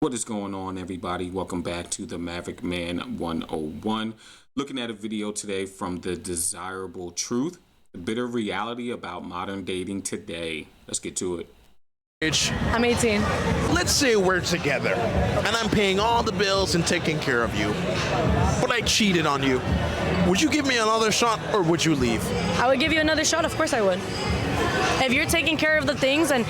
What is going on, everybody? Welcome back to the Maverick Man 101. Looking at a video today from The Desirable Truth, the bitter reality about modern dating today. Let's get to it. I'm 18. Let's say we're together, and I'm paying all the bills and taking care of you, but I cheated on you. Would you give me another shot, or would you leave? I would give you another shot, of course I would. If you're taking care of the things and,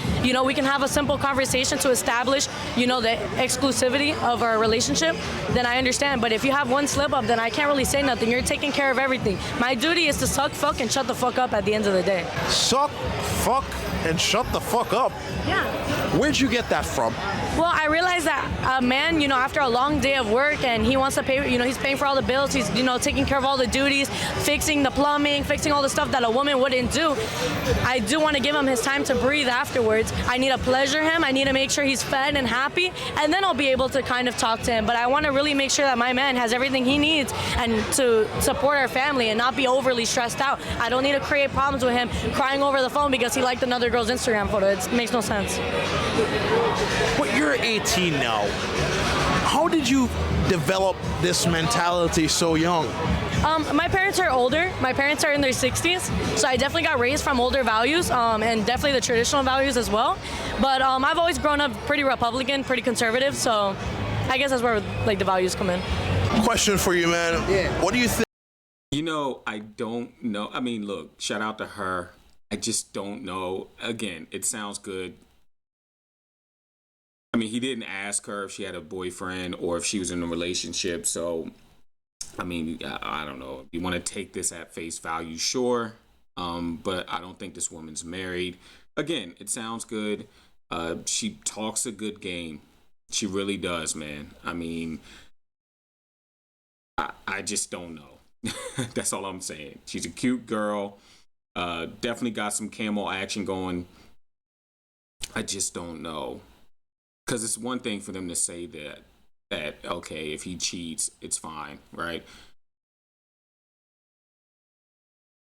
we can have a simple conversation to establish, the exclusivity of our relationship, then I understand. But if you have one slip up, then I can't really say nothing. You're taking care of everything. My duty is to suck, fuck, and shut the fuck up at the end of the day. Suck, fuck, and shut the fuck up? Yeah. Where'd you get that from? Well, I realized that a man, after a long day of work and he wants to pay, he's paying for all the bills, he's, taking care of all the duties, fixing the plumbing, fixing all the stuff that a woman wouldn't do. I do want to give him his time to breathe afterwards. I need to pleasure him. I need to make sure he's fed and happy, and then I'll be able to kind of talk to him. But I want to really make sure that my man has everything he needs and to support our family and not be overly stressed out. I don't need to create problems with him crying over the phone because he liked another girl's Instagram photo. It makes no sense. But you're 18 now. How did you develop this mentality so young? My parents are older. My parents are in their 60s, so I definitely got raised from older values and definitely the traditional values as well. But I've always grown up pretty Republican, pretty conservative, so I guess that's where the values come in. Question for you, man. Yeah. What do you think? I don't know. I mean, look, shout out to her. I just don't know. Again, it sounds good. I mean, he didn't ask her if she had a boyfriend or if she was in a relationship. So, I mean, I don't know. If you want to take this at face value, sure. But I don't think this woman's married. Again, it sounds good. She talks a good game. She really does, man. I mean, I just don't know. That's all I'm saying. She's a cute girl. Definitely got some camel action going. I just don't know. Because it's one thing for them to say that okay, if he cheats, it's fine, right?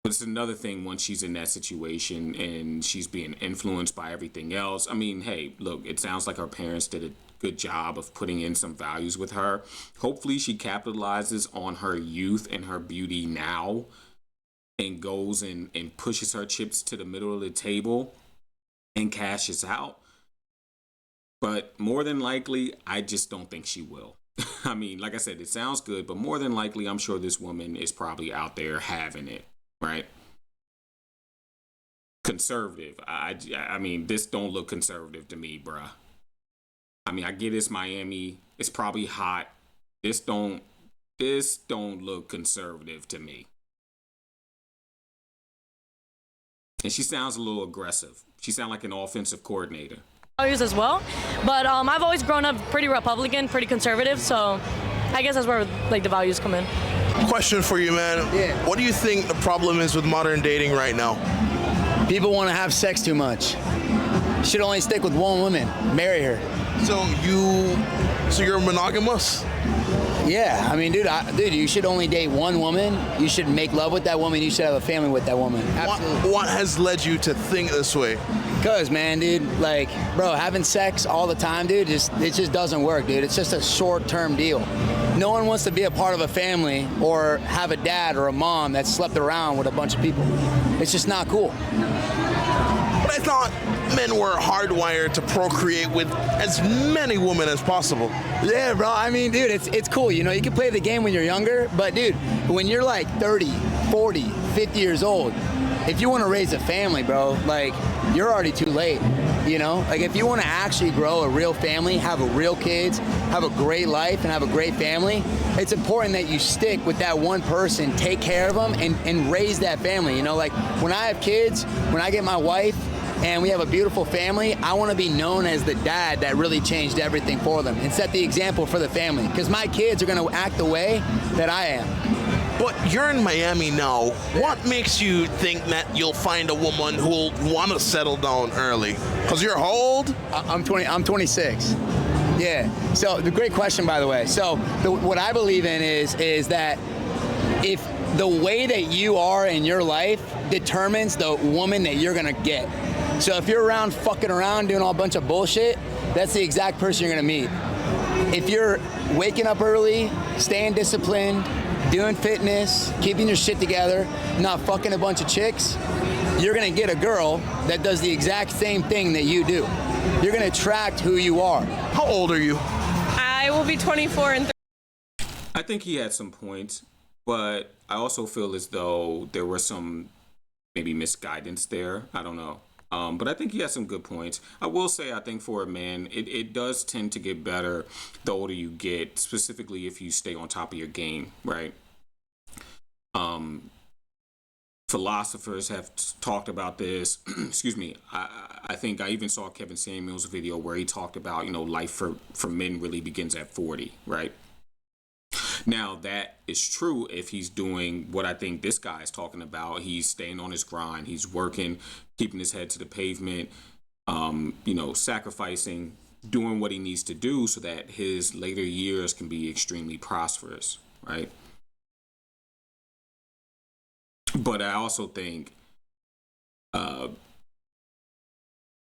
But it's another thing once she's in that situation and she's being influenced by everything else. I mean, hey, look, it sounds like her parents did a good job of putting in some values with her. Hopefully she capitalizes on her youth and her beauty now and goes and pushes her chips to the middle of the table and cashes out. But more than likely, I just don't think she will. I mean, like I said, it sounds good, but more than likely, I'm sure this woman is probably out there having it, right? Conservative. I mean, this don't look conservative to me, bruh. I mean, I get it's Miami. It's probably hot. This don't look conservative to me. And she sounds a little aggressive. She sounds like an offensive coordinator. Values as well, but I've always grown up pretty Republican, pretty conservative, so I guess that's where the values come in. Question for you, man. Yeah. What do you think the problem is with modern dating right now? People want to have sex too much. You should only stick with one woman. Marry her. So you're monogamous? Yeah, I mean, dude, you should only date one woman. You should make love with that woman. You should have a family with that woman. Absolutely. What has led you to think this way? Because, man, dude, bro, having sex all the time, dude, it just doesn't work, dude. It's just a short-term deal. No one wants to be a part of a family or have a dad or a mom that slept around with a bunch of people. It's just not cool. But I thought men were hardwired to procreate with as many women as possible. Yeah, bro. I mean, dude, it's cool. You can play the game when you're younger, but, dude, when you're 30, 40, 50 years old, if you want to raise a family, bro, you're already too late. If you want to actually grow a real family, have a real kids, have a great life, and have a great family, it's important that you stick with that one person, take care of them, and raise that family. When I have kids, when I get my wife, and we have a beautiful family, I want to be known as the dad that really changed everything for them and set the example for the family. Because my kids are going to act the way that I am. But you're in Miami now. What makes you think that you'll find a woman who'll want to settle down early? Because you're how old? I'm 26. Yeah. So the great question, by the way. So what I believe in is that if the way that you are in your life determines the woman that you're gonna get. So if you're around fucking around doing all a bunch of bullshit, that's the exact person you're gonna meet. if you're waking up early, staying disciplined, doing fitness, keeping your shit together, not fucking a bunch of chicks, you're gonna get a girl that does the exact same thing that you do. You're gonna attract who you are. How old are you? I will be 24 in I think he had some points, but I also feel as though there was some maybe misguidance there. I don't know. But I think he has some good points. I will say, I think for a man, it does tend to get better the older you get, specifically if you stay on top of your game, right? Philosophers have talked about this. Excuse me. I think I even saw Kevin Samuels' video where he talked about, life for men really begins at 40, right? Now, that is true if he's doing what I think this guy is talking about. He's staying on his grind. He's working, keeping his head to the pavement, sacrificing, doing what he needs to do so that his later years can be extremely prosperous, right? But I also think,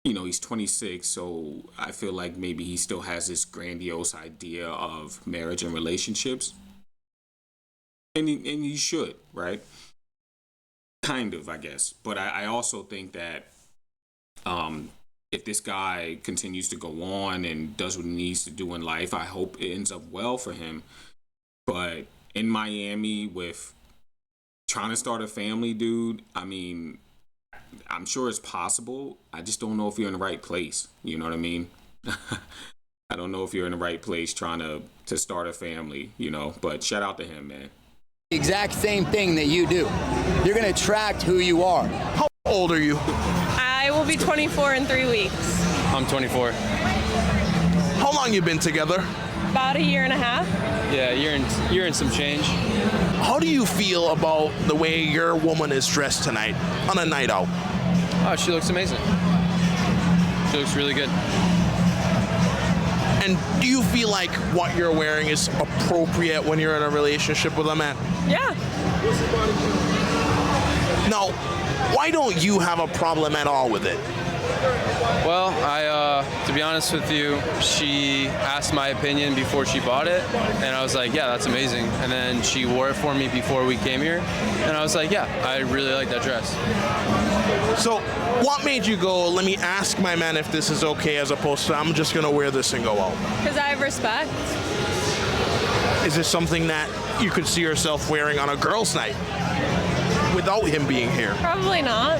he's 26, so I feel like maybe he still has this grandiose idea of marriage and relationships. And he should, right? Kind of, I guess. But I also think that if this guy continues to go on and does what he needs to do in life, I hope it ends up well for him. But in Miami with trying to start a family, dude, I mean, I'm sure it's possible. I just don't know if you're in the right place. You know what I mean? I don't know if you're in the right place trying to start a family, but shout out to him, man. The exact same thing that you do. You're gonna attract who you are. How old are you? I will be 24 in 3 weeks. I'm 24. How long you been together? About a year and a half. Yeah, you're in some change. How do you feel about the way your woman is dressed tonight on a night out? Oh, she looks amazing. She looks really good. And do you feel like what you're wearing is appropriate when you're in a relationship with a man? Yeah. Now, why don't you have a problem at all with it? Well, to be honest with you, she asked my opinion before she bought it, and I was like, yeah, that's amazing. And then she wore it for me before we came here, and I was like, yeah, I really like that dress. So, what made you go, let me ask my man if this is okay, as opposed to I'm just gonna wear this and go out? Because I have respect. Is this something that you could see yourself wearing on a girls' night without him being here? Probably not.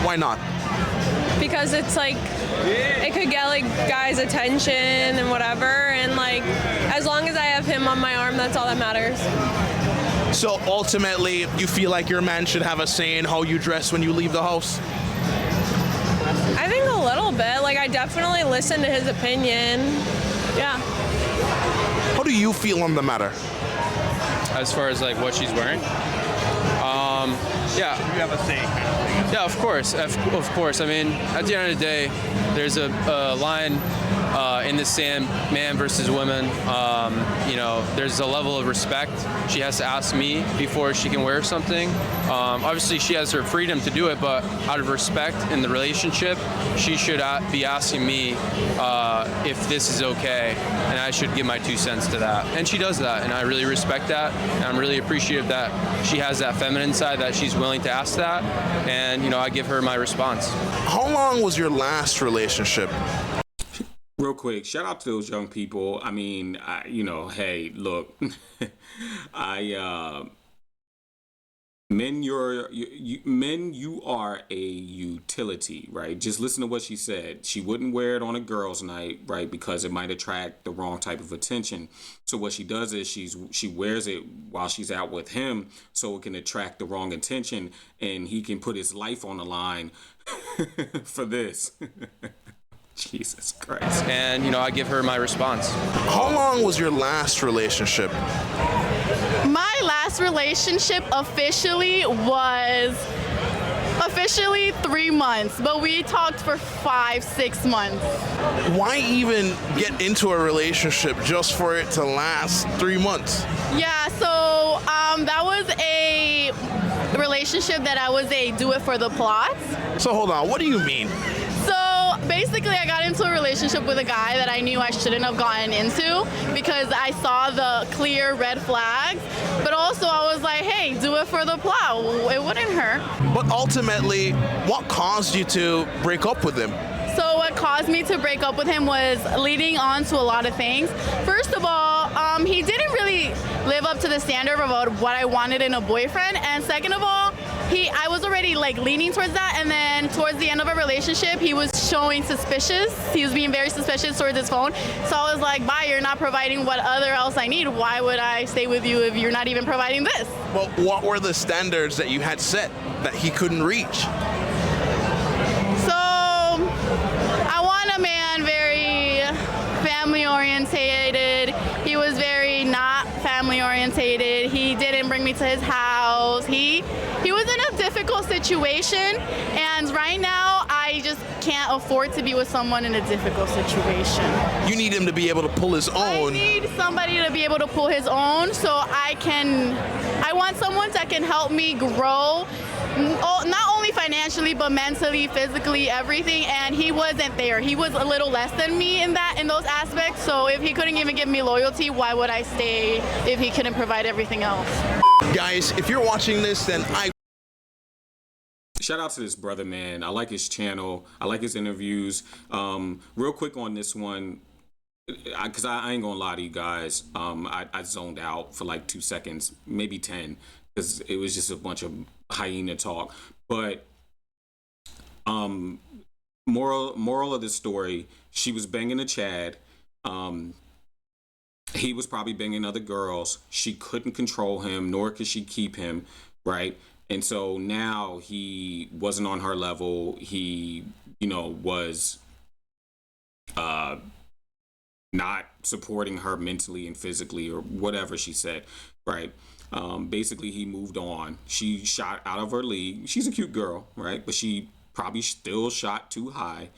Why not? Because it's like, it could get like guys' attention and whatever. And like, as long as I have him on my arm, that's all that matters. So ultimately, you feel like your man should have a say in how you dress when you leave the house? I think a little bit. Like, I definitely listen to his opinion. Yeah. How do you feel on the matter? As far as like what she's wearing, yeah. You have a say. Yeah, of course. Of course. I mean, at the end of the day, there's a line in the sand, man versus woman. There's a level of respect. She has to ask me before she can wear something. Obviously, she has her freedom to do it, but out of respect in the relationship, she should be asking me if this is okay, and I should give my 2 cents to that. And she does that, and I really respect that, and I'm really appreciative that she has that feminine side that she's willing to ask that, and I give her my response. How long was your last relationship? Real quick, shout out to those young people. I mean, hey, look, men, you are a utility, right? Just listen to what she said. She wouldn't wear it on a girl's night, right? Because it might attract the wrong type of attention. So what she does is she wears it while she's out with him, so it can attract the wrong attention, and he can put his life on the line for this. Jesus Christ. And, I give her my response. How long was your last relationship? My last relationship officially was 3 months, but we talked for 5-6 months. Why even get into a relationship just for it to last 3 months? Yeah, so that was a relationship that I was a do it for the plot. So hold on, what do you mean? So basically, I got into a relationship with a guy that I knew I shouldn't have gotten into because I saw the clear red flags. But also, I was like, hey, do it for the plot. It wouldn't hurt. But ultimately, what caused you to break up with him? So what caused me to break up with him was leading on to a lot of things. First of all, he didn't really live up to the standard about what I wanted in a boyfriend. And second of all, I was already like leaning towards that. And then towards the end of a relationship, he was showing suspicious. He was being very suspicious towards his phone. So I was like, bye, you're not providing what other else I need. Why would I stay with you if you're not even providing this? Well, what were the standards that you had set that he couldn't reach? So I want a man very family orientated. He was very not family orientated. He didn't bring me to his house. He was in a difficult situation, and right now I just can't afford to be with someone in a difficult situation. You need him to be able to pull his I own. need somebody to be able to pull his own, so I want someone that can help me grow, not only financially but mentally, physically, everything. And he wasn't there. He was a little less than me in those aspects. So if he couldn't even give me loyalty, why would I stay if he couldn't provide everything else? Guys, if you're watching this, then Shout out to this brother, man. I like his channel. I like his interviews. Real quick on this one, because I ain't gonna lie to you guys. I zoned out for like 2 seconds, maybe 10, because it was just a bunch of hyena talk. But moral of the story, she was banging a Chad. He was probably banging other girls. She couldn't control him, nor could she keep him, right? And so now he wasn't on her level. He, was not supporting her mentally and physically, or whatever she said, right? Basically, he moved on. She shot out of her league. She's a cute girl, right? But she probably still shot too high.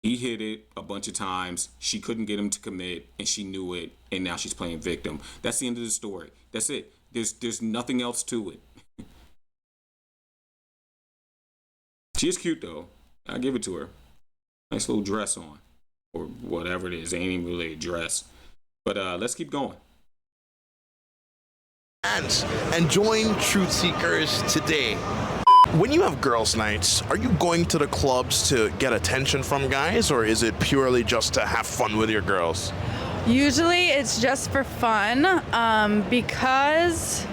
He hit it a bunch of times. She couldn't get him to commit, and she knew it. And now she's playing victim. That's the end of the story. That's it. There's nothing else to it. She is cute though. I'll give it to her. Nice little dress on, or whatever it is. Ain't even really a dress. But let's keep going. and join Truth Seekers today. When you have girls' nights, are you going to the clubs to get attention from guys, or is it purely just to have fun with your girls? Usually it's just for fun because,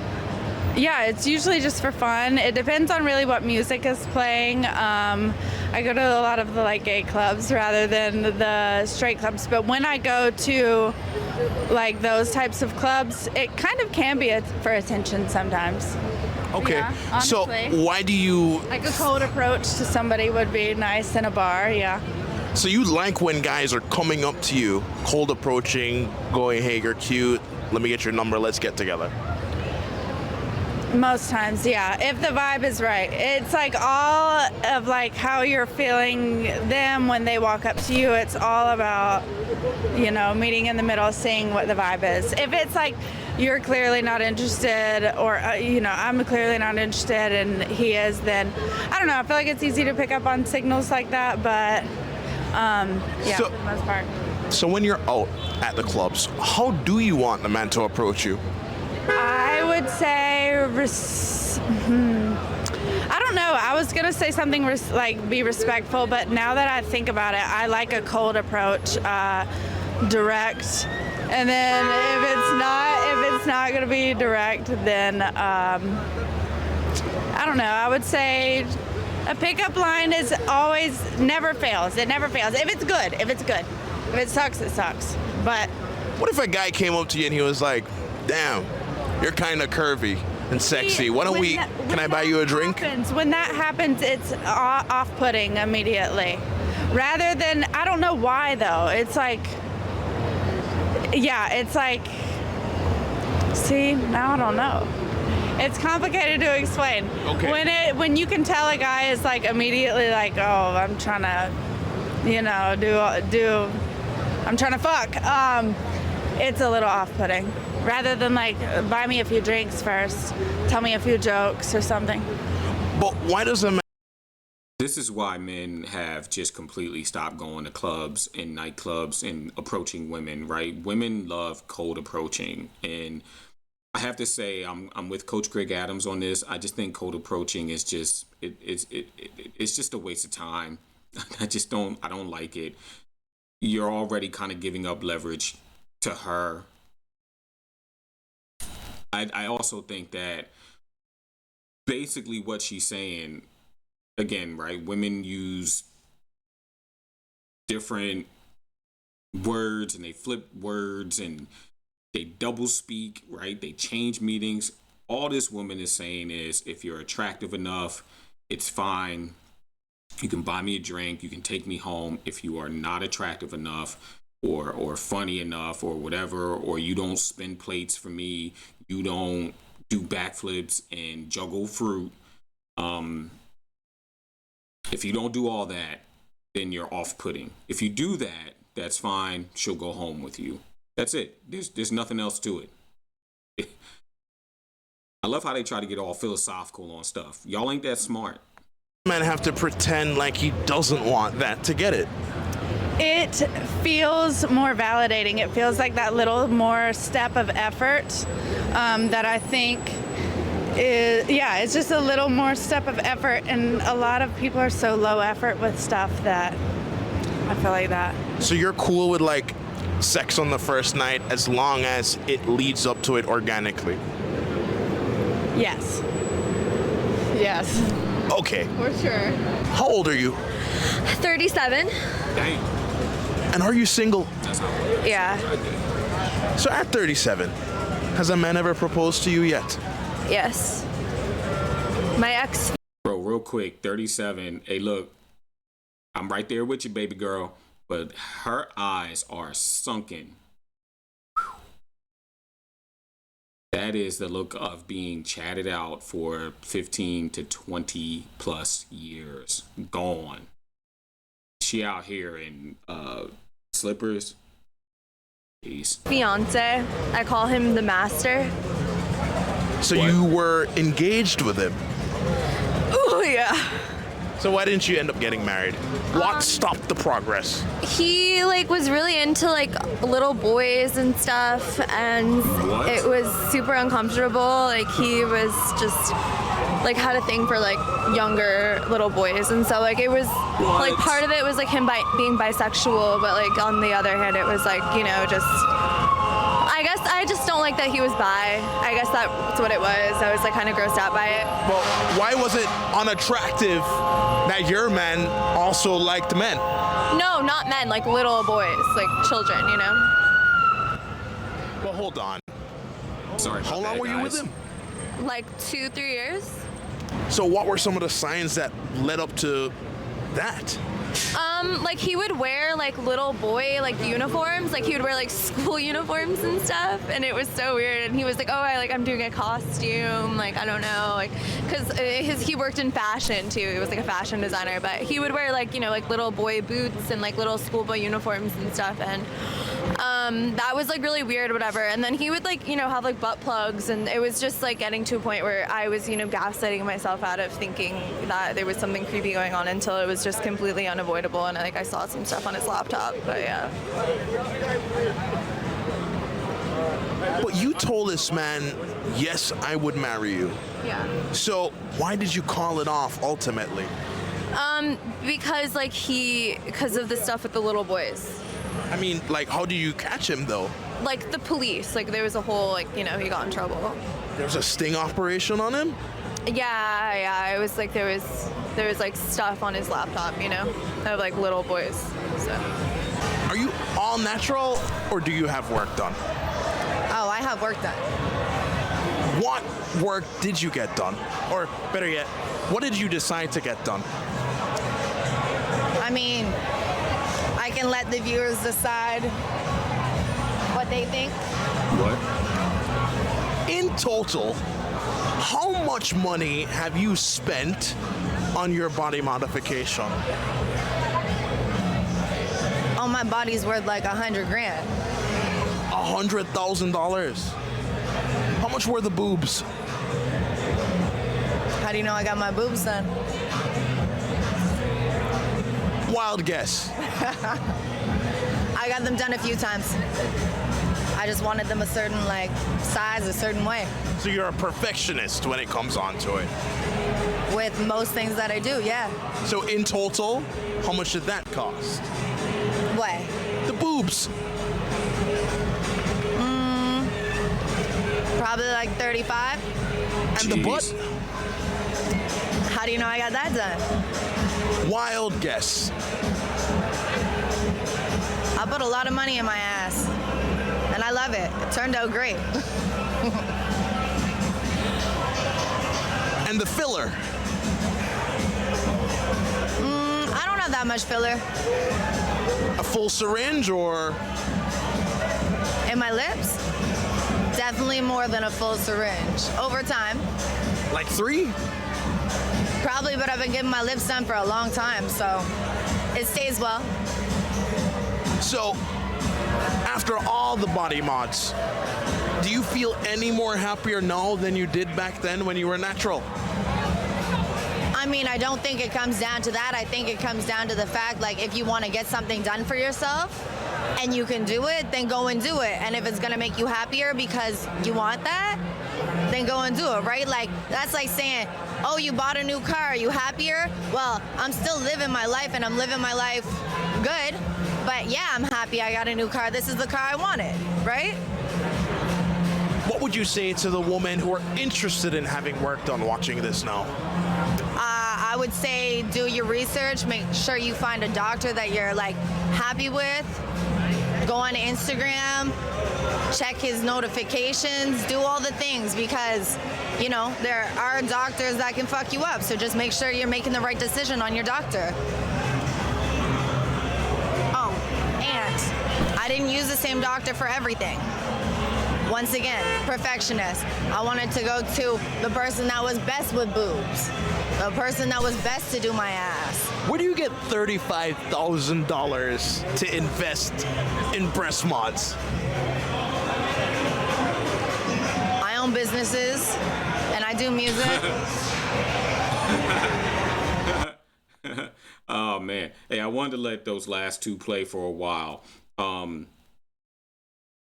yeah, it's usually just for fun. It depends on really what music is playing. I go to a lot of the gay clubs rather than the straight clubs, but when I go to those types of clubs, it kind of can be for attention sometimes. Okay, Yeah, so honestly. why do you... A cold approach to somebody would be nice in a bar, yeah. So you like when guys are coming up to you, cold approaching, going, hey, you're cute, let me get your number, let's get together. Most times, yeah, if the vibe is right. It's all of how you're feeling them when they walk up to you. It's all about, meeting in the middle, seeing what the vibe is. If it's you're clearly not interested, or, I'm clearly not interested and he is, then, I don't know, I feel it's easy to pick up on signals like that, but, yeah, So- for the most part. So when you're out at the clubs, how do you want the man to approach you? I would say, I don't know. I was gonna say something be respectful, but now that I think about it, I like a cold approach, direct. And then if it's not gonna be direct, then I don't know. I would say a pickup line is always never fails. It never fails. If it's good. If it sucks, it sucks. But What if a guy came up to you and he was like, damn, you're kind of curvy and sexy. Why don't we, can I buy you a drink? When that happens, it's off-putting immediately. Rather than, I don't know why though. It's see, now I don't know. It's complicated to explain. Okay. When you can tell a guy is immediately oh, I'm trying to, I'm trying to fuck. It's a little off-putting. Rather than buy me a few drinks first, tell me a few jokes or something. But why does a man... this is why men have just completely stopped going to clubs and nightclubs and approaching women, right? Women love cold approaching. And I have to say, I'm with Coach Greg Adams on this. I just think cold approaching is just, it's just a waste of time. I don't like it. You're already kind of giving up leverage to her. I also think that basically what she's saying, again, right, women use different words and they flip words and they double speak, right? They change meanings. All this woman is saying is, if you're attractive enough, it's fine. You can buy me a drink. You can take me home. If you are not attractive enough or funny enough or whatever, or you don't spin plates for me, you don't do backflips and juggle fruit. If you don't do all that, then you're off-putting. If you do that, that's fine. She'll go home with you. That's it. There's nothing else to it. I love how they try to get all philosophical on stuff. Y'all ain't that smart. Man have to pretend like he doesn't want that to get it. It feels more validating. It feels like that little more step of effort that I think is, it's just a little more step of effort. And a lot of people are so low effort with stuff that I feel like that. So you're cool with like sex on the first night as long as it leads up to it organically? Yes. Yes, Okay. for sure. How old are you? 37. Dang. And are you single? That's how Yeah. So at 37, has a man ever proposed to you yet? Yes. My ex. Bro, real quick, 37. Hey, look, I'm right there with you, baby girl, but her eyes are sunken. Whew. That is the look of being chatted out for 15 to 20 plus years. Gone. She out here in slippers. Jeez. Fiance. I call him the master. So you were engaged with him. Oh, yeah. So why didn't you end up getting married? What stopped the progress? He was really into little boys and stuff, and What? it was super uncomfortable. He was just had a thing for younger little boys, and so it was What? part of it was him being bisexual, but on the other hand it was just, I guess I just don't like that he was bi. I guess that's what it was. I was kind of grossed out by it. Well, why was it unattractive that your man also liked men? No, not men, little boys, children, you know? Well, hold on. Sorry. How about long that, were you with guys. him? 2-3 years. So what were some of the signs that led up to that? He would wear little boy uniforms, he would wear school uniforms and stuff, and it was so weird. And he was I'm doing a costume, I don't know, because he worked in fashion too. He was a fashion designer, but he would wear little boy boots and little schoolboy uniforms and stuff, and that was really weird or whatever. And then he would have butt plugs, and it was just getting to a point where I was gaslighting myself out of thinking that there was something creepy going on until it was just completely unavoidable, and I saw some stuff on his laptop. But yeah. But you told this man, yes, I would marry you. Yeah. So why did you call it off ultimately? Because because of the stuff with the little boys. I mean, how do you catch him though? The police, there was a whole he got in trouble. There was a sting operation on him? Yeah, it was there was stuff on his laptop, of little boys. So. Are you all natural or do you have work done? Oh, I have work done. What work did you get done? Or better yet, what did you decide to get done? I mean, I can let the viewers decide what they think. What? In total, how much money have you spent on your body modification? Oh, my body's worth $100 grand. $100,000. How much were the boobs? How do you know I got my boobs done? wild guess. I got them done a few times. I just wanted them a certain like size, a certain way. So you're a perfectionist when it comes onto it. With most things that I do, yeah. So in total, how much did that cost? What? The boobs. Probably like 35. And the butt? How do you know I got that done? Wild guess. I put a lot of money in my ass. And I love it. It turned out great. And the filler. I don't have that much filler. A full syringe or? In my lips? Definitely more than a full syringe. Over time. Like 3? Probably, but I've been getting my lips done for a long time, so it stays well. So, after all the body mods, do you feel any more happier now than you did back then when you were natural? I mean, I don't think it comes down to that. I think it comes down to the fact, like, if you want to get something done for yourself and you can do it, then go and do it. And if it's going to make you happier because you want that, then go and do it, right? Like, that's like saying, oh, you bought a new car, are you happier? Well, I'm still living my life and I'm living my life good. But yeah, I'm happy I got a new car. This is the car I wanted, right? What would you say to the women who are interested in having work done watching this now? I would say do your research. Make sure you find a doctor that you're like happy with. Go on Instagram, check his notifications, do all the things because, you know, there are doctors that can fuck you up. So just make sure you're making the right decision on your doctor. Oh, and I didn't use the same doctor for everything. Once again, perfectionist. I wanted to go to the person that was best with boobs, the person that was best to do my ass. Where do you get $35,000 to invest in breast mods? I own businesses and I do music. Oh man. Hey, I wanted to let those last two play for a while.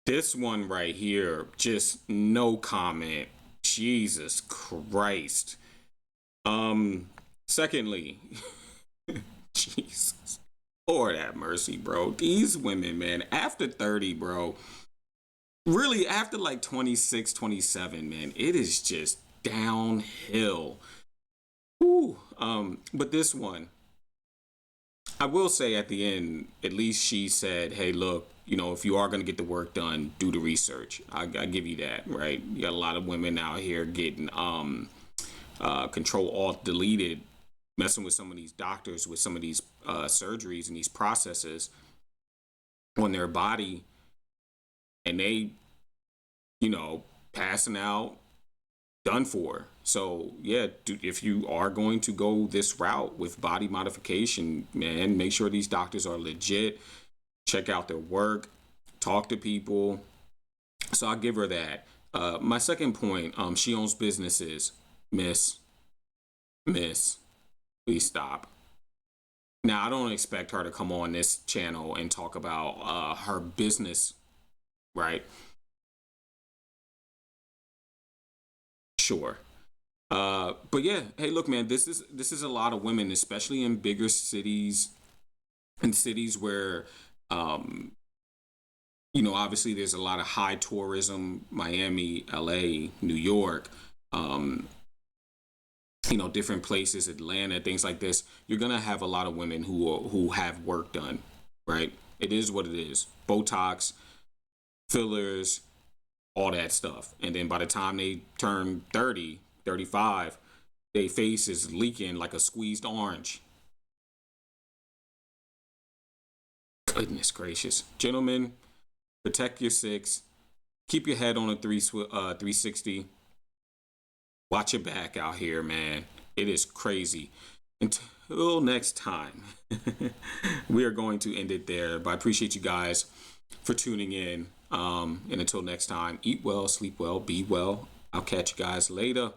This one right here, just no comment. Jesus Christ. Secondly, Jesus. Lord have mercy, bro. These women, man, after 30, bro, really after like 26, 27, man, it is just downhill. Ooh. But this one, I will say at the end, at least she said, hey, look, you know, if you are going to get the work done, do the research. I give you that, right? You got a lot of women out here getting Control-Alt-Deleted, messing with some of these doctors with some of these surgeries and these processes on their body, and they, you know, passing out, done for. So yeah, if you are going to go this route with body modification, man, make sure these doctors are legit. Check out their work, talk to people. So I'll give her that. My second point, she owns businesses. Miss, please stop. Now, I don't expect her to come on this channel and talk about her business, right? Sure. But yeah, hey, look, man, this is a lot of women, especially in bigger cities, in cities where, you know, obviously there's a lot of high tourism, Miami, LA, New York, you know, different places, Atlanta, things like this. You're going to have a lot of women who have work done, right? It is what it is. Botox, fillers, all that stuff. And then by the time they turn 30, 35, their face is leaking like a squeezed orange. Goodness gracious. Gentlemen, protect your six. Keep your head on a 360. Watch your back out here, man. It is crazy. Until next time, we are going to end it there. But I appreciate you guys for tuning in. And until next time, eat well, sleep well, be well. I'll catch you guys later.